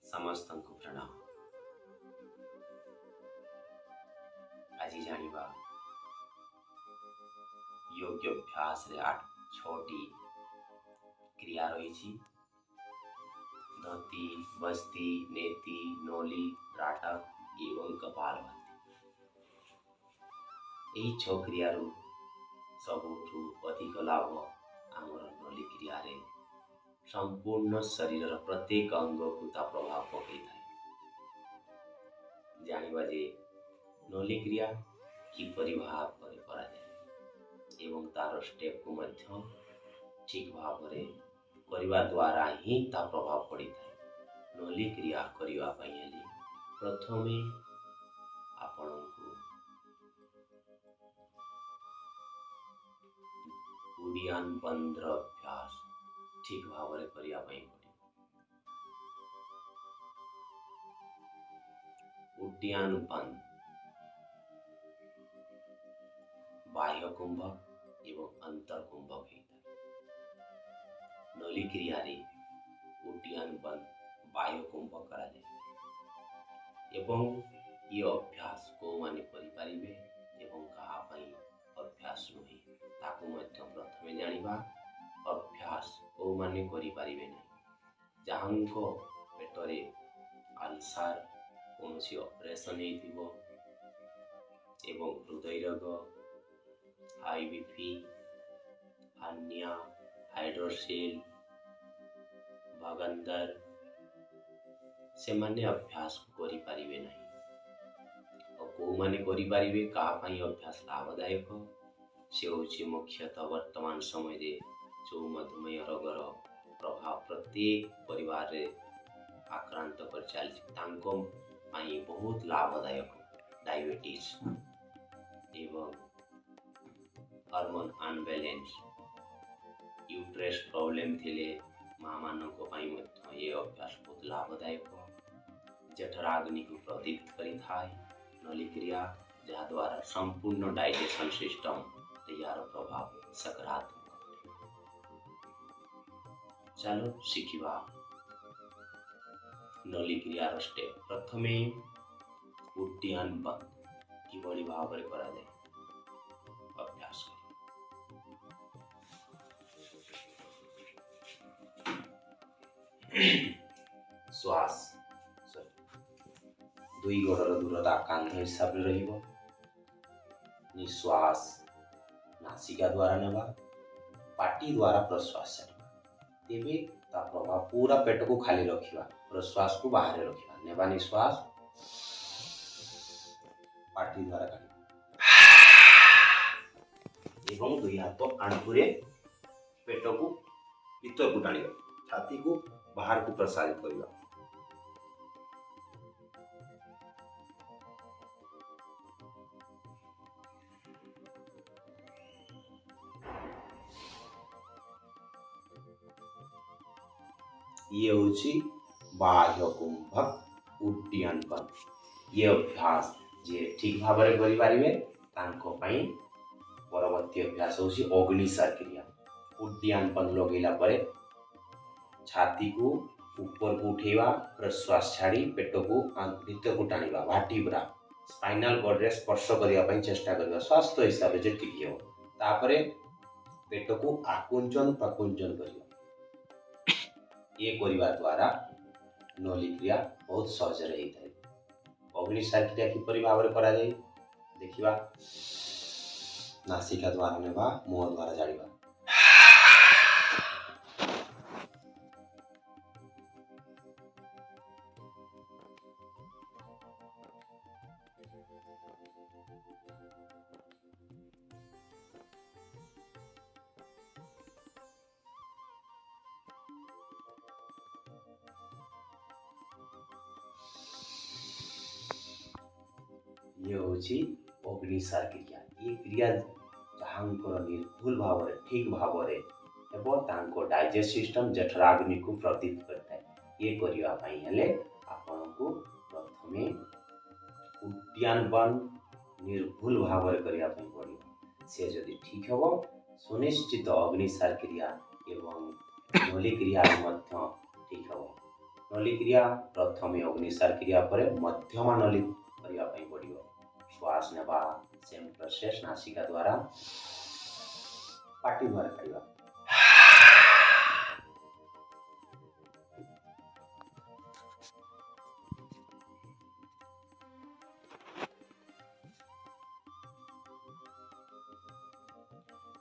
समस्त को प्रणाम। आज जानिबा योग्य अभ्यास रे 6टी क्रिया रही। धोती, बस्ती, नेति, नोली, त्राटक एवं कपालभाति। यही 6 क्रिया सबुठू अधिक लाभ आमर नोली क्रिया रे संपूर्ण शरीर प्रत्येक अंग को ता प्रभाव पकई थाए। जानिबा जे नोली क्रिया किपरि भाव करा जाए एवं तार स्टेप को मध्य ठीक भाव करने द्वारा ही ता प्रभाव पड़ी थाए। नोली क्रिया करने प्रथमे आपण को उडियान बंद्र अभ्यास ठीक भाव करने पड़े। उड्डयन बंद बाह्य कुंभक एवं अंतर कुंभक होता है। नोली क्रिया रे उड्डयन बंद बाह्य कुंभक करा जाए एवं ये अभ्यास को माने करि परिबे एवं कहा पई अभ्यास नुहे ताकू मध्य प्रथमे जानिबा। अभ्यास को माने करि परिबे नै जहांको पेटरे अल्सर कौनसी ऑपरेशन हेतिबो एवं हृदय रोग, हाई बीपी, हार्निया, हाइड्रोसेल, भगंदर से माने अभ्यास करि परिबे नहीं। और को माने करि परिबे कहा पई अभ्यास लाभदायक से होछि मुख्यतः वर्तमान समय रे जो मधुमेह रोगर प्रभाव प्रत्येक परिवार रे आक्रांत कर चलछि तांको पई बहुत लाभदायक। डायबिटीज एवं हार्मोन अनबैलेंस, यूट्रेस प्रॉब्लम थिले मां मानक पई मध्य ये अभ्यास बहुत लाभदायक। जठराग्नि को प्रदीप्त करी थाए नोली क्रिया जहा द्वारा संपूर्ण डाइजेशन सिस्टम तैयार प्रभाव सकारात्मक। चलो शिखिबा नोली क्रिया स्टेप। प्रथमे उड्डयन बंद किभली भाव करा जाए अभ्यास श्वास दुई गोड़र दूरता कांध हिसाब रे रहिबो। निश्वास नासिका द्वारा नेबा, पाटी द्वारा प्रश्वास छाड़िबा। तेबे ता प्रभाव पूरा पेट को खाली रखिबा, प्रश्वास को बाहर रखिबा। नेबा निश्वास पाटी द्वारा काढिबा एवं दुई हाथ आंठुरे पेट को भीतर को टाणिबा, छाती को बाहर को प्रसारित करिबा। ये होची बाह्य कुंभक उड्डयन बंद। ये अभ्यास जे ठीक भाव में करि पारिबे तांको पई परवर्ती अभ्यास होची अग्निसार क्रिया। उड्डयन बंद लगेला परे छाती को ऊपर को उठेवा, प्रश्वास छाड़ी पेट को भीतर को टाणिबा, भाटीब्रा स्पाइनल कॉर्ड रे स्पर्श करिया पई चेष्टा करबा स्वास्थ्य हिसाब से जेतिकी हो। तापरे पेट को आकुंचन प्रकुंचन करिबा। ये करिबा द्वारा नोली क्रिया बहुत सहज रही थाए। अग्निसार क्रिया किपरि भाव में करा जाए देखिबा। नासिका द्वारा नेबा, मुह द्वारा जाड़िबा। ये होची अग्निसार क्रिया। ये क्रिया जहांकर निर्भुल भाव ठीक भाव एवं तांको डाइजेस्ट सिस्टम जठराग्नि को प्रदीप्त करता है। ये करिवा पई हेले आपण को प्रथमे उड्डयन बंद निर्भुल भाव करिया पई पड़िबो। से जदि ठीक हबो सुनिश्चित अग्निसार क्रिया एवं नोली क्रिया मध्य ठीक हबो। नली क्रिया प्रथमे अग्निसार क्रिया पर मध्यमा नली करने पड़ो। श्वास नेबा सेम प्रोसेस नासिका द्वारा पाटी द्वारा छाड़िबा।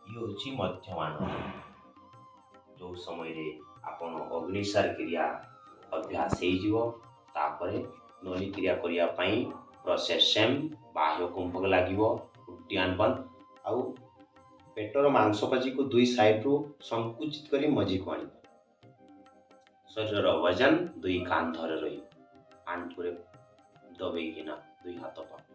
ये होची मध्यमा नली। जो समय रे आपण अग्निसार क्रिया अभ्यास तापरे नली क्रिया करिया पई प्रोसेस सेम। बाह्य कुंभक लागिवो उड्डयन बंद आउ पेटर मांसपेशी को दुई साइड रु संकुचित करी मझी को आनी। शरीर वजन दुई कांधरे रही आंठुरे दबेकिना दुई हाथ पाखे।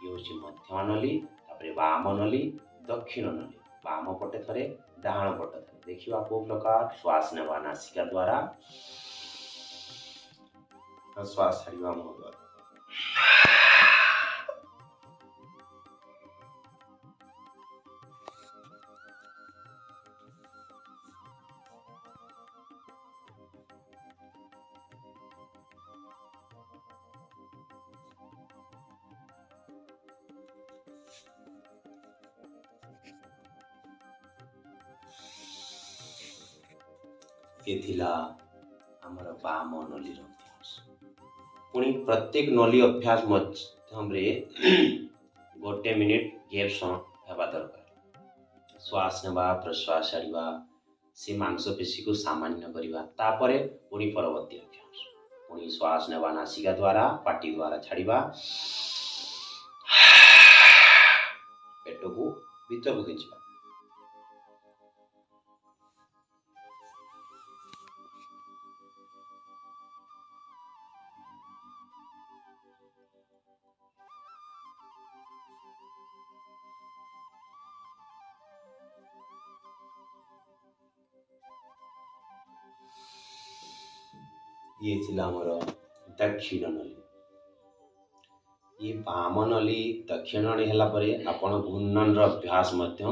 ये होची मध्यमा नली। तापरे वाम नली दक्षिण नली। वाम पटे थरे डाहाण पटे थरे। देखिवा को प्रकार श्वास नेबा नासिका द्वारा श्वास छाड़िबा मुह द्वारा। ये थिला हमर वाम नली अभ्यास। पुणी प्रत्येक नली अभ्यास मध्यमरे गोटे मिनिट गैप हेबा दरकार। श्वास नेबा प्रश्वास छाड़िबा से मांसपेशी को सामान्य करिबा। तापरे पुणी परवर्ती अभ्यास पुणी श्वास नेबा नासिका द्वारा पाटी द्वारा छाड़िबा। पेट को भीतर को खींचबा। ये थिला हमर दक्षिण नली। ये वाम नली दक्षिण नली हला परे आपण घूर्णन अभ्यास मध्य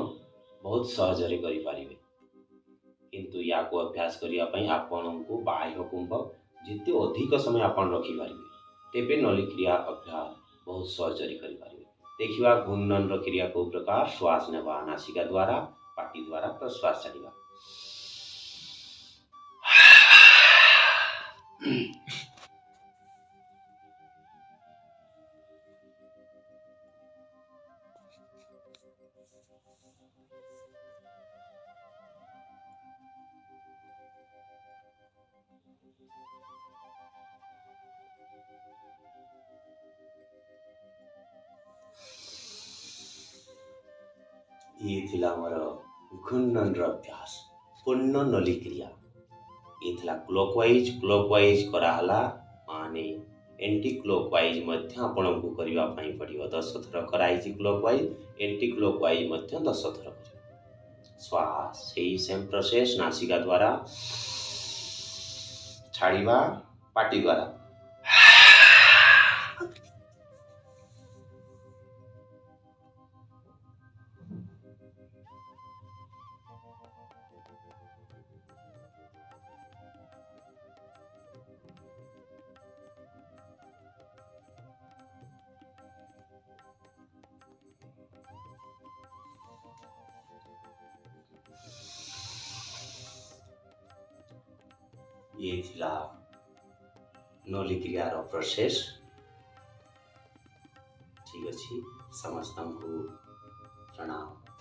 बहुत सहजरे करि पारिबे। किंतु या को अभ्यास करिया पई आपण को बाह्य कुंभक जिते अधिक समय आपण रखि पारिबे तेबे नली क्रिया अभ्यास बहुत सहजरे करि पारिबे। देखिवा घूर्णन क्रिया को प्रकार श्वास नेबा नासिका द्वारा पाटी द्वारा प्रश्वास छाड़िबा। ये थिला हमर घूर्णन अभ्यास पूर्ण नली क्रिया। ये थिला क्लॉकवाइज कराहला माने एंटी क्लॉकवाइज मध्य आपण को करिवा पई पड़ियो। 10 थर कराइछि क्लॉकवाइज एंटी क्लॉकवाइज मध्य 10 थर करियो। श्वास सेही सेम प्रोसेस नासिका द्वारा छाड़िबा पाटी द्वारा। ये थिला नली क्रियार प्रोसेस। ठीक अच्छी समस्त को प्रणाम।